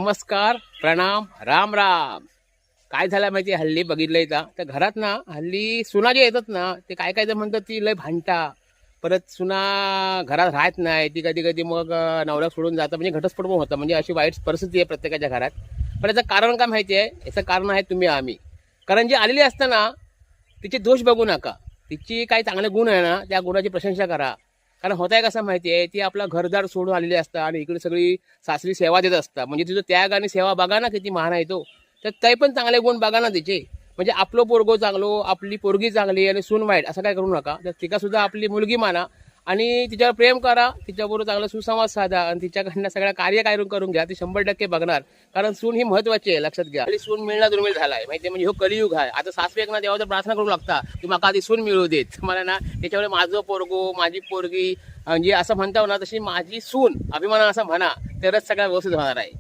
नमस्कार, प्रणाम, राम राम. काय झालं माहिती हल्ली बघितलंय का तर घरात ना हल्ली सुना जे येतात ना ते काय काय तर म्हणतात ती लय भांडता. परत सुना घरात राहत नाही ती कधी कधी मग नवरा सोडून जातं म्हणजे घटस्फोट पण होतं म्हणजे अशी वाईट परिस्थिती आहे प्रत्येकाच्या घरात. पण याचं कारण काय माहिती आहे? याचं कारण आहे तुम्ही आम्ही. कारण जी आलेली असतं ना तिचे दोष बघू नका. तिची काही चांगले गुण आहे ना त्या गुणाची प्रशंसा करा. कारण होत आहे कसं माहिती आहे ती आपला घरदार सोडून आलेली असतात आणि इकडे सगळी सासरी सेवा देत असतात म्हणजे तिचं त्याग आणि सेवा बघा ना किती महान आहे तो. तर ते पण चांगले गुण बघा ना तिचे. म्हणजे आपलं पोरगो चांगलो आपली पोरगी चांगली आणि सून वाईट असं काय करू नका. तर तिका सुद्धा आपली मुलगी माना आणि तिच्यावर प्रेम करा, तिच्याबरोबर चांगला सुसंवाद साधा आणि तिच्याकडनं सगळ्या कार्य काय करून घ्या. ती 100% बघणार. कारण सून ही महत्वाची आहे लक्षात घ्या. आणि सून मिळणं दुर्मिळ झालाय माहिती म्हणजे हो कलियुग आहे. आता सासू ना देवावर प्रार्थना करू लागता की माका आधी सून मिळू देत मला ना त्याच्यामुळे माझं पोरगो माझी पोरगी म्हणजे असं म्हणता ना तशी माझी सून अभिमान असं म्हणा तरच सगळ्या व्यवस्थित होणार आहे.